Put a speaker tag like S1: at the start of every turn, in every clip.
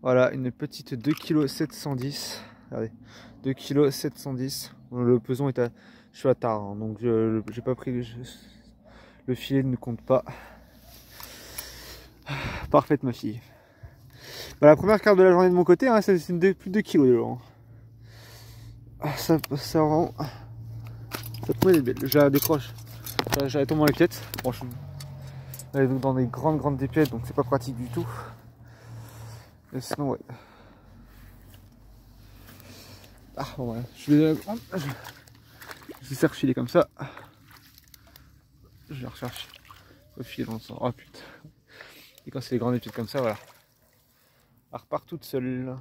S1: Voilà, une petite 2,710 kg. Regardez, 2,710 kg. Le peson est à... Je suis à tard, hein, donc j'ai pas pris le filet ne compte pas. Parfaite ma fille. Bah, la première carte de la journée de mon côté, hein, c'est plus de 2 kg dedans. Ah, ça rend... Ça promet d'être belle. Je la décroche. J'arrête au moins les pièces. Franchement. Elle est dans des grandes dépiettes, donc c'est pas pratique du tout. Et sinon, ouais. Ah, bon, voilà. Je vais refiler comme ça. Je vais rechercher. Refiler dans le sens. Oh putain. Et quand c'est des grandes épices comme ça, voilà. Elle repart toute seule.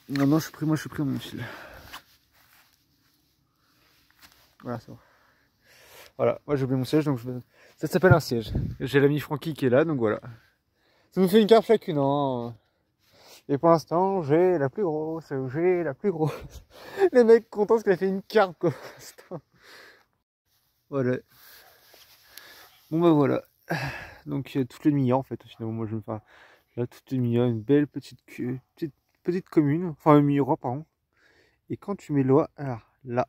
S1: Non, je suis pris mon fil. Voilà, c'est bon. Voilà, moi j'ai oublié mon siège, donc ça s'appelle un siège. J'ai l'ami Francky qui est là, donc voilà. Ça nous fait une carte chacune, hein. Et pour l'instant, j'ai la plus grosse, j'ai la plus grosse. Les mecs contents parce qu'il a fait une carte, quoi. Voilà. Bon bah voilà. Donc toutes les demi-heures en fait, finalement, moi je vais me faire là toutes les demi-heures une belle petite commune, enfin une mi-roi pardon. Et quand tu mets l'oie, alors là,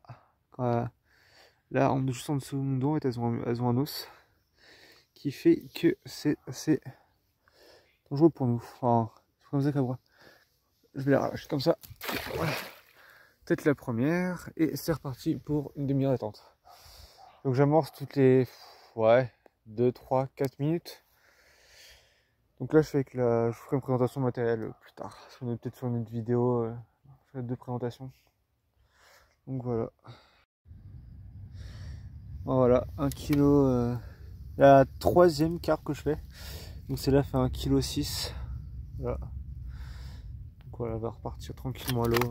S1: là juste en dessous de mon dos, elles ont un os qui fait que c'est assez dangereux pour nous. Enfin, c'est comme ça qu'à voir. Je vais la relâcher comme ça. Voilà. Peut-être la première et c'est reparti pour une demi-heure d'attente. Donc j'amorce toutes les 2, 3, 4 minutes. Donc là je fais je ferai une présentation matérielle plus tard. On est peut-être sur une autre vidéo, sur les 2 présentations. Donc voilà. Bon, voilà, 1 kg. La 3e carte que je fais. Donc celle-là fait 1,6 kg. Voilà. Donc voilà, elle va repartir tranquillement à l'eau.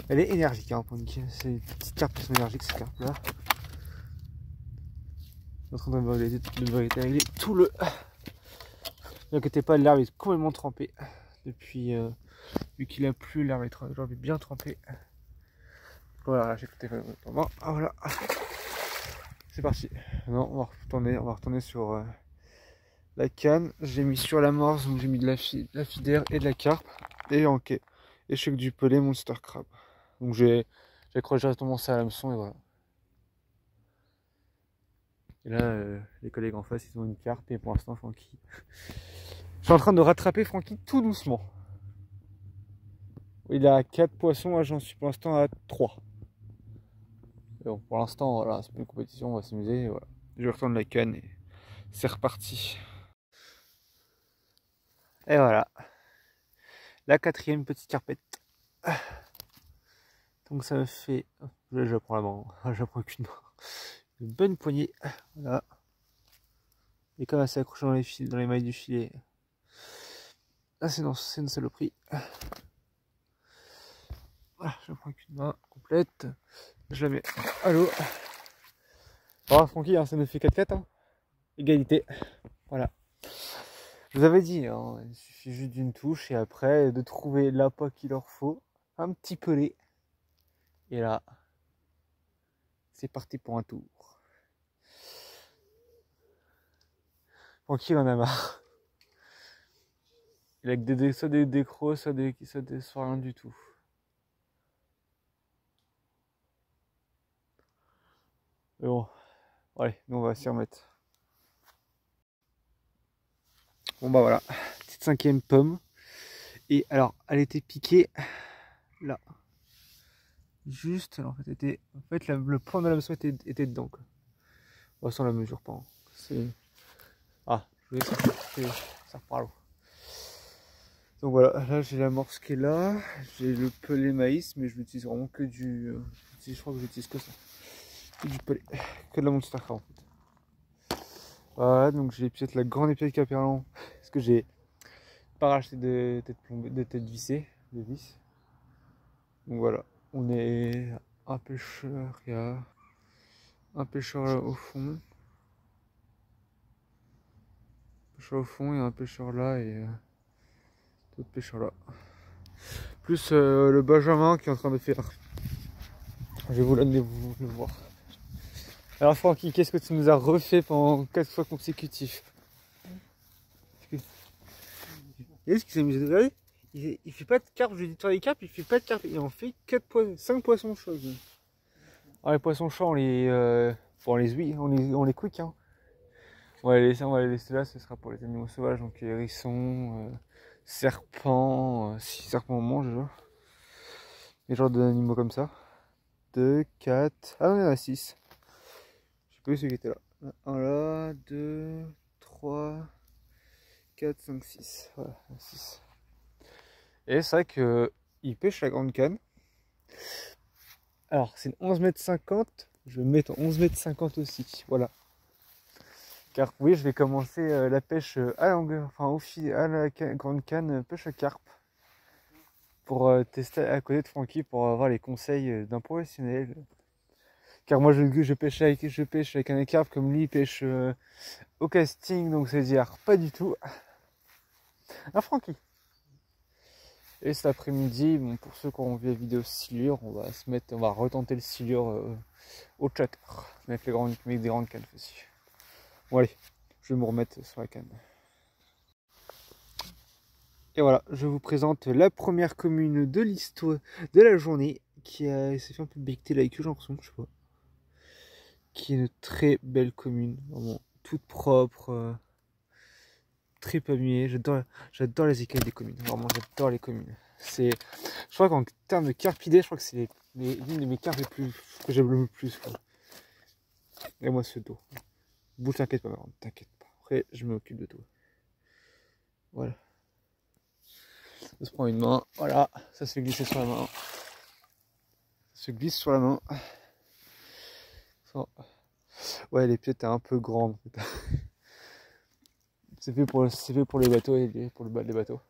S1: Elle est énergique, hein, c'est une petite carte qui sont énergiques, cette carte-là. Je suis en train de régler tout le... Ne inquiétez pas, l'herbe est complètement trempée. Depuis, vu qu'il a plu, l'herbe est bien trempée. Voilà, j'ai écouté. Voilà. C'est parti. Non, on va retourner sur la canne. J'ai mis sur l'amorce, donc j'ai mis de la fidère et de la carpe. Et ok. Et je fais que du pelé monster crab. Donc j'ai accroché directement ça à l'hameçon et voilà. Et là, les collègues en face, ils ont une carpe et pour l'instant, Francky. Je suis en train de rattraper Francky tout doucement. Il a 4 poissons, j'en suis pour l'instant à 3. Et bon, pour l'instant, voilà, c'est pas une compétition, on va s'amuser. Voilà. Je retourne la canne et c'est reparti. Et voilà. La 4e petite carpette. Donc ça me fait... Je prends la main, je prends qu'une main. Une bonne poignée. Voilà. Et comme elle s'est accrochée dans les mailles du filet. Ah c'est une saloperie. Voilà, je prends qu'une main complète. Je la mets à l'eau. Oh Francky, hein, ça nous fait 4-4. Hein. Égalité. Voilà. Je vous avais dit, hein, il suffit juste d'une touche et après de trouver l'appât qu'il leur faut. Un petit pelé. Et là, c'est parti pour un tour. Francky, il en a marre. Il a que soit des décros, soit rien du tout. Mais bon, allez, nous on va s'y remettre. Bon bah voilà, petite 5e pomme. Et alors, elle était piquée là. Juste, alors en fait, le point de la leçon était dedans. Quoi. Bon, ça on la mesure pas. Hein. C'est... Ah, je voulais ça repart à l'eau. Donc voilà, là j'ai l'amorce qui est là. J'ai le pelé maïs, mais je l'utilise vraiment que du... je crois que j'utilise que ça. Que du pelé, que de la monster crab en fait. Voilà, donc j'ai peut-être la grande épiette Caperlan. Parce que j'ai pas racheté de tête vissée, de vis. Donc voilà, on est un pêcheur, il y a un pêcheur là au fond. Un pêcheur au fond et un pêcheur là et d'autres pêcheurs là. Plus le Benjamin qui est en train de faire. Je vais vous le voir. Alors Francky, qu'est-ce que tu nous as refait pendant 4 fois consécutifs? Et ce qui s'est amusé de regarder, il fait pas de carpe, je lui ai dit de faire des carpes, il fait pas de carpe, il en fait 5 poissons chauds. Alors les poissons chauds, on les ouille, on les quick, hein. On va les laisser là, ce sera pour les animaux sauvages, donc les hérissons, serpents, si serpents on mange déjà. Les genres d'animaux comme ça. 2, 4, ah non, il y en a 6. Je sais pas ceux qui étaient là. 1 là, 2, 3, 4, 5, 6. Voilà, 6. Et c'est vrai qu'il pêche la grande canne. Alors, c'est une 11,50 m. Je vais mettre en 11,50 m aussi. Voilà. Car oui, je vais commencer la pêche à longueur, enfin au fil, à la grande canne, pêche à carpe. Pour tester à côté de Francky, pour avoir les conseils d'un professionnel. Car moi, je pêche avec un carpe, comme lui, il pêche au casting, donc c'est-à-dire pas du tout. Un Francky. Et cet après-midi, bon, pour ceux qui ont vu la vidéo silure, on va retenter le silure au chatter, avec des grandes cannes aussi. Bon allez, je vais me remettre sur la canne. Et voilà, je vous présente la première commune de l'histoire de la journée, qui s'est fait un peu becter la queue, j'ai l'impression, je sais pas. Qui est une très belle commune, vraiment toute propre. Très palmier, j'adore les écailles des communes, vraiment j'adore les communes. Je crois qu'en termes de carpidés, je crois que c'est l'une de mes carpes les plus que j'aime le plus, quoi. Et moi ce dos. Bouge, t'inquiète pas, Marron, t'inquiète pas. Après je m'occupe de tout. Voilà. Ça se prend une main, voilà, ça se fait glisser sur la main. Ça se glisse sur la main. Ouais, les pieds étaient un peu grandes. C'est fait pour les bateaux et pour le bas des bateaux.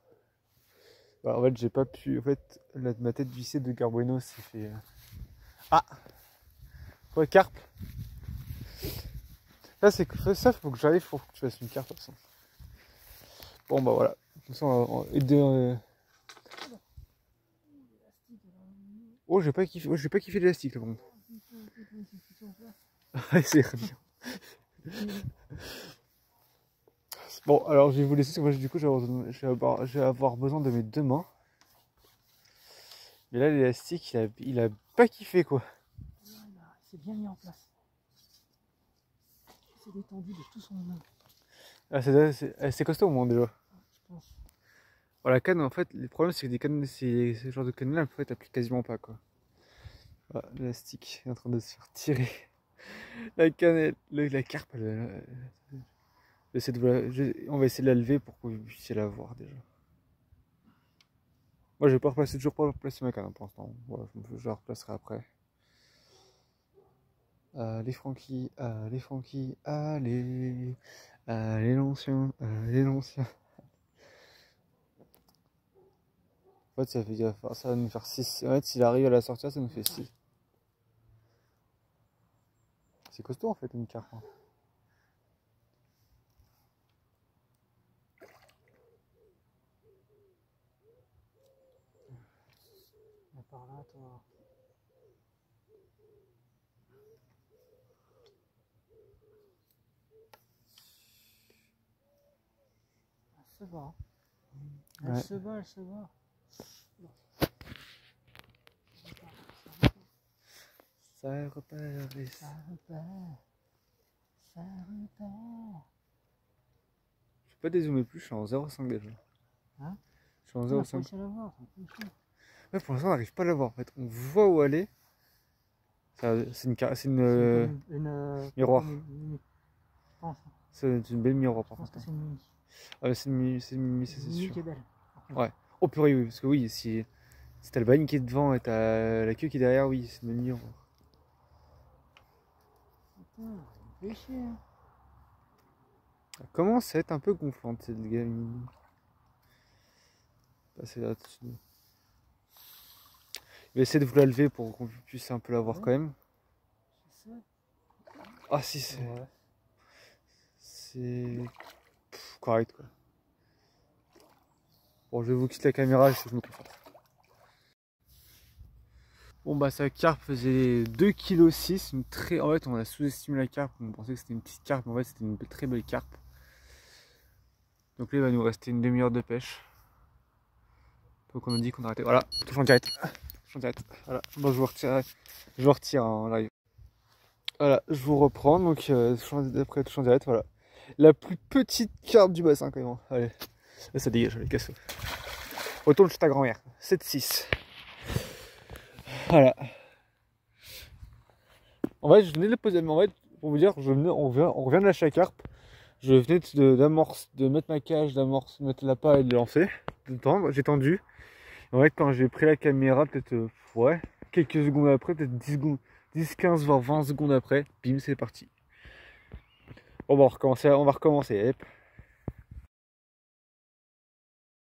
S1: Alors, en fait, j'ai pas pu. En fait, ma tête vissée de Garbueno s'est fait. Ah! Ouais, carpe! Ça, faut que j'arrive pour que tu fasses une carpe, de toute façon. Bon, bah voilà. De toute façon, oh, j'ai pas kiffé l'élastique, là, bon. Ouais, c'est bien. Bon, alors je vais vous laisser, parce que moi du coup je vais avoir besoin de mes 2 mains. Mais là l'élastique il a pas kiffé quoi.
S2: C'est bien mis en place. C'est détendu de tout son nom.
S1: Ah, c'est costaud au moins déjà.
S2: Je pense.
S1: Bon, la canne en fait, le problème c'est que des cannes, ce genre de canne là en fait t'appliques quasiment pas quoi. Voilà, l'élastique est en train de se faire tirer. La canne, la carpe, on va essayer de la lever pour que vous puissiez la voir déjà. Moi je vais pas toujours pas replacer ma canne pour l'instant. Voilà, je la replacerai après. Allez Francky, allez l'ancien, allez l'ancien. En fait ça va nous faire 6. En fait s'il arrive à la sortir ça nous fait 6. C'est costaud en fait une carpe. Hein.
S2: Par là toi. Elle se bat. Elle se bat, elle se bat.
S1: Ça repart.
S2: Ça repart. Ça repart.
S1: Je peux pas dézoomer plus, je suis en 0,5 déjà.
S2: Hein?
S1: Je suis en 0,5. Ouais, pour l'instant on n'arrive pas à la voir en fait. On voit où aller. C'est une miroir. C'est une belle miroir par contre.
S2: Je pense que c'est une mini.
S1: Ah mais c'est une mini, c'est sûr.
S2: Qui est belle.
S1: Ouais. Oh purée oui, parce que oui, si t'as le bagne qui est devant et t'as la queue qui est derrière, oui, c'est une belle miroir.
S2: Putain, ça fait chier. Hein.
S1: Elle commence à être un peu gonflante cette gamine. Passer là-dessus. Je vais essayer de vous la lever pour qu'on puisse un peu la voir quand même. Ah si c'est... Ouais. C'est... correct quoi. Bon je vais vous quitter la caméra, je me concentre. Bon bah sa carpe faisait 2,6 kg. En fait on a sous-estimé la carpe, on pensait que c'était une petite carpe, mais en fait c'était une très belle carpe. Donc là il va nous rester une demi-heure de pêche. Donc on a dit qu'on arrêtait. Voilà, touche en direct. Touche en direct. Voilà, moi je vous retire en live. Voilà, je vous reprends. Donc après touche en direct, voilà. La plus petite carte du bassin quand même. Allez, là ça dégage, les casseaux. Retourne chez ta grand-mère. 7-6. Voilà. En fait, je venais de le poser, mais en fait, pour vous dire, on revient de lâcher la carpe. Je venais de mettre ma cage, de mettre la paille et de lancer, de tendre, j'ai tendu. Et en fait, quand j'ai pris la caméra, peut-être, ouais, quelques secondes après, peut-être 10 secondes, 10, 15, voire 20 secondes après, bim, c'est parti. Bon, on va recommencer, hop.